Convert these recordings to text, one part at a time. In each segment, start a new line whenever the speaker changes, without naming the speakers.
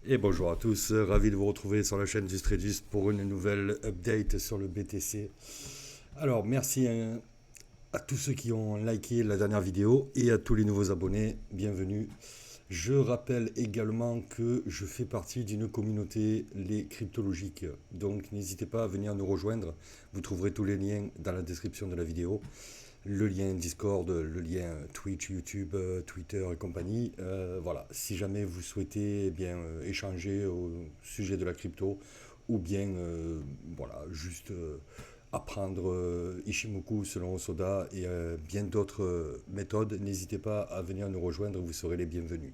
Et bonjour à tous, ravi de vous retrouver sur la chaîne du Stradist pour une nouvelle update sur le BTC. Alors merci à tous ceux qui ont liké la dernière vidéo et à tous les nouveaux abonnés, bienvenue. Je rappelle également que je fais partie d'une communauté, les cryptologiques, donc n'hésitez pas à venir nous rejoindre, vous trouverez tous les liens dans la description de la vidéo. Le lien Discord, le lien Twitch, YouTube, Twitter et compagnie. Voilà, si jamais vous souhaitez échanger au sujet de la crypto ou bien voilà, juste apprendre Ishimoku selon Osoda et bien d'autres méthodes, n'hésitez pas à venir nous rejoindre, vous serez les bienvenus.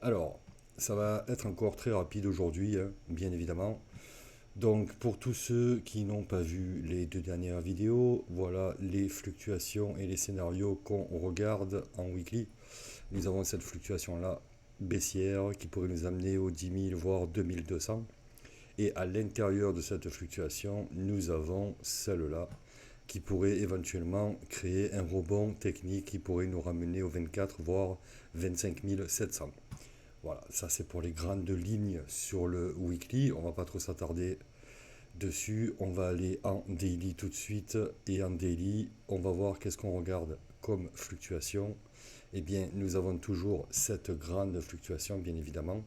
Alors, ça va être encore très rapide aujourd'hui, hein, bien évidemment. Donc, pour tous ceux qui n'ont pas vu les deux dernières vidéos, voilà les fluctuations et les scénarios qu'on regarde en weekly. Nous avons cette fluctuation-là baissière qui pourrait nous amener aux 10 000 voire 2200. Et à l'intérieur de cette fluctuation, nous avons celle-là qui pourrait éventuellement créer un rebond technique qui pourrait nous ramener aux 24 voire 25 700. Voilà, ça c'est pour les grandes lignes sur le weekly. On va pas trop s'attarder dessus. On va aller en daily tout de suite. Et en daily, on va voir qu'est-ce qu'on regarde comme fluctuation. Eh bien, nous avons toujours cette grande fluctuation, bien évidemment.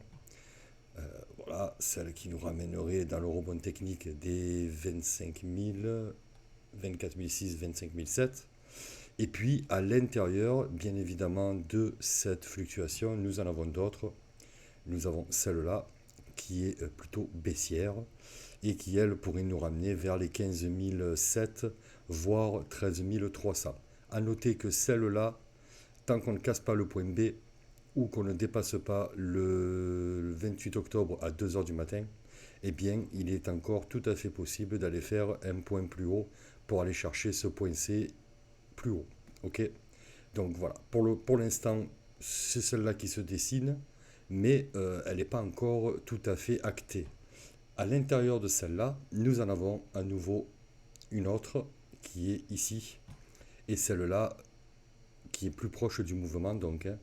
Voilà, celle qui nous ramènerait dans le rebond technique des 25 000, 24 006, 25 007. Et puis, à l'intérieur, bien évidemment, de cette fluctuation, nous en avons d'autres. Nous avons celle-là, qui est plutôt baissière, et qui, elle, pourrait nous ramener vers les 15 007, voire 13 300. A noter que celle-là, tant qu'on ne casse pas le point B, ou qu'on ne dépasse pas le 28 octobre à 2 heures du matin, eh bien, il est encore tout à fait possible d'aller faire un point plus haut pour aller chercher ce point C plus haut. Ok. Donc voilà, pour l'instant, c'est celle-là qui se dessine, mais elle n'est pas encore tout à fait actée. À l'intérieur de celle-là, nous en avons à nouveau une autre qui est ici. Et celle-là, qui est plus proche du mouvement, donc, hein,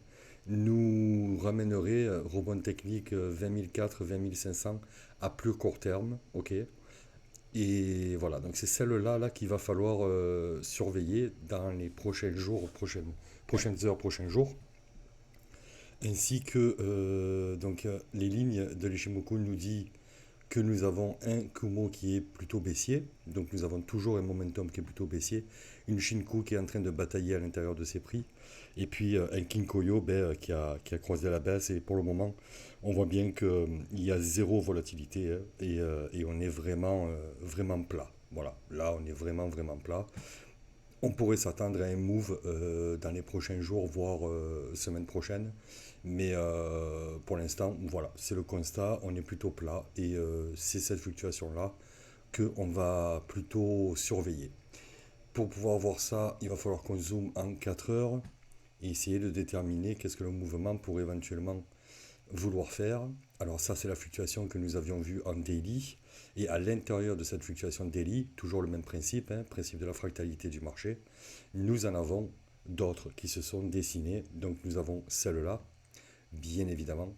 nous ramènerait rebond technique 20 004, 20 500 à plus court terme. Ok. Et voilà, donc c'est celle-là là, qu'il va falloir surveiller dans les prochains jours, prochaines heures, prochains jours. Ainsi que les lignes de l'Ishimoku nous dit que nous avons un Kumo qui est plutôt baissier, donc nous avons toujours un momentum qui est plutôt baissier, une Shinku qui est en train de batailler à l'intérieur de ses prix, et puis un Kinkoyo qui a croisé la baisse, et pour le moment, on voit bien qu'il y a zéro volatilité, hein, et on est vraiment, vraiment plat. Voilà, là on est vraiment, vraiment plat. On pourrait s'attendre à un move dans les prochains jours, voire semaine prochaine. Mais pour l'instant, voilà, c'est le constat, on est plutôt plat et c'est cette fluctuation-là qu'on va plutôt surveiller. Pour pouvoir voir ça, il va falloir qu'on zoome en 4 heures et essayer de déterminer qu'est-ce que le mouvement pourrait éventuellement vouloir faire. Alors ça, c'est la fluctuation que nous avions vue en daily. Et à l'intérieur de cette fluctuation daily, toujours le même principe, hein, principe de la fractalité du marché, nous en avons d'autres qui se sont dessinées. Donc nous avons celle-là, bien évidemment.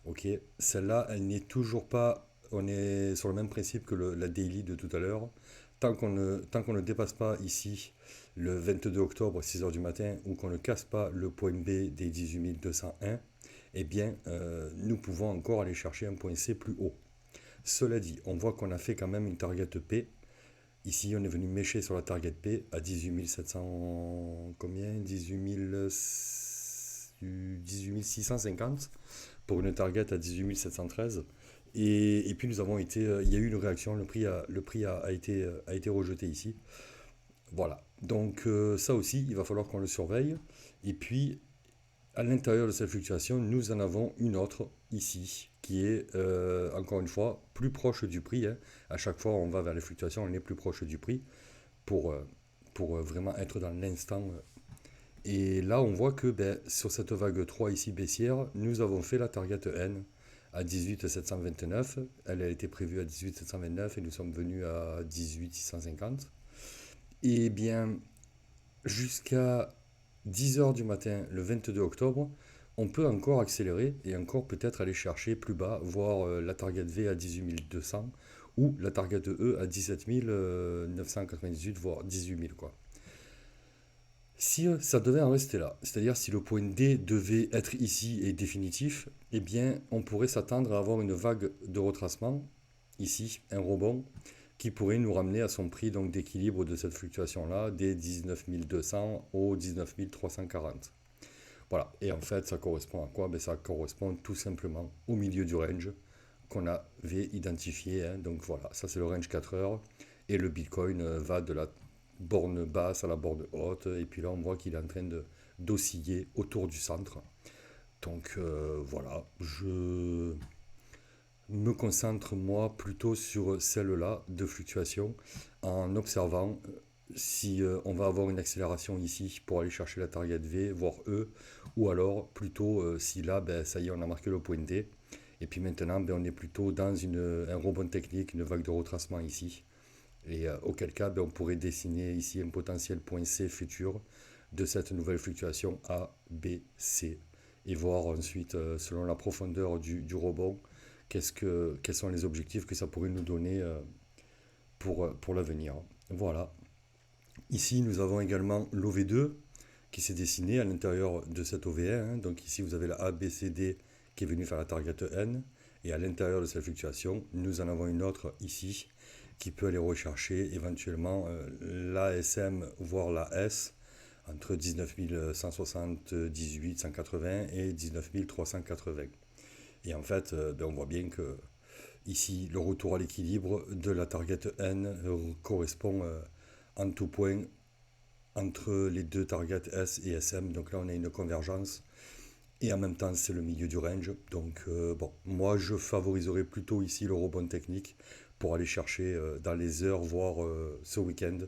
Ok, celle-là, elle n'est toujours pas. On est sur le même principe que la daily de tout à l'heure. Tant qu'on ne dépasse pas ici le 22 octobre, 6 heures du matin, ou qu'on ne casse pas le point B des 18 201, eh bien, nous pouvons encore aller chercher un point C plus haut. Cela dit, on voit qu'on a fait quand même une target P. Ici, on est venu mécher sur la target P à 18 700, combien 18 650 pour une target à 18 713. Et puis nous avons été, il y a eu une réaction, le prix a été rejeté ici. Voilà, donc ça aussi, il va falloir qu'on le surveille. Et puis, à l'intérieur de cette fluctuation, nous en avons une autre ici, qui est, encore une fois, plus proche du prix, hein. À chaque fois, on va vers les fluctuations, on est plus proche du prix pour, euh, pour vraiment être dans l'instant. Et là, on voit que ben, sur cette vague 3 ici baissière, nous avons fait la target N à 18 729. Elle a été prévue à 18 729 et nous sommes venus à 18 650. Et bien, jusqu'à 10 heures du matin, le 22 octobre, on peut encore accélérer et encore peut-être aller chercher plus bas, voir la target V à 18 200 ou la target E à 17 998, voire 18 000 quoi. Si ça devait en rester là, c'est-à-dire si le point D devait être ici et définitif, eh bien on pourrait s'attendre à avoir une vague de retracement, ici, un rebond, qui pourrait nous ramener à son prix donc d'équilibre de cette fluctuation-là, des 19 200 au 19 340. Voilà, et en fait ça correspond à quoi? Ben, ça correspond tout simplement au milieu du range qu'on avait identifié, hein. Donc voilà, ça c'est le range 4 heures, et le Bitcoin va de la borne basse à la borne haute, et puis là on voit qu'il est en train d'osciller autour du centre. Donc voilà, je me concentre moi plutôt sur celle-là de fluctuation en observant si on va avoir une accélération ici pour aller chercher la target V, voire E, ou alors plutôt si là, ben, ça y est, on a marqué le point D, et puis maintenant, ben, on est plutôt dans un rebond technique, une vague de retracement ici, et auquel cas, ben, on pourrait dessiner ici un potentiel point C futur de cette nouvelle fluctuation A, B, C, et voir ensuite, selon la profondeur du rebond, quels sont les objectifs que ça pourrait nous donner pour l'avenir. Voilà. Ici, nous avons également l'OV2 qui s'est dessiné à l'intérieur de cette OV1, hein. Donc ici, vous avez la ABCD qui est venue faire la target N. Et à l'intérieur de cette fluctuation, nous en avons une autre ici qui peut aller rechercher éventuellement l'ASM, voire la S, entre 19 178, 180 et 19 380. Et en fait, ben, on voit bien que ici, le retour à l'équilibre de la target N correspond en tout point entre les deux targets S et SM. Donc là, on a une convergence. Et en même temps, c'est le milieu du range. Donc, bon, moi, je favoriserais plutôt ici le rebond technique pour aller chercher dans les heures, voire ce week-end,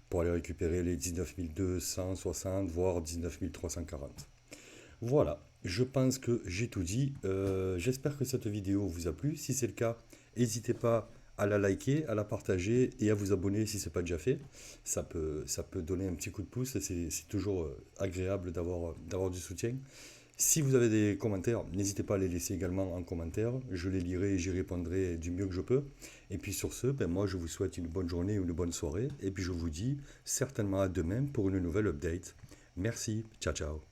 pour aller récupérer les 19 260, voire 19 340. Voilà, je pense que j'ai tout dit. J'espère que cette vidéo vous a plu. Si c'est le cas, n'hésitez pas à la liker, à la partager et à vous abonner si ce n'est pas déjà fait. Ça peut donner un petit coup de pouce et c'est toujours agréable d'avoir du soutien. Si vous avez des commentaires, n'hésitez pas à les laisser également en commentaire. Je les lirai et j'y répondrai du mieux que je peux. Et puis sur ce, ben moi je vous souhaite une bonne journée ou une bonne soirée. Et puis je vous dis certainement à demain pour une nouvelle update. Merci, ciao ciao.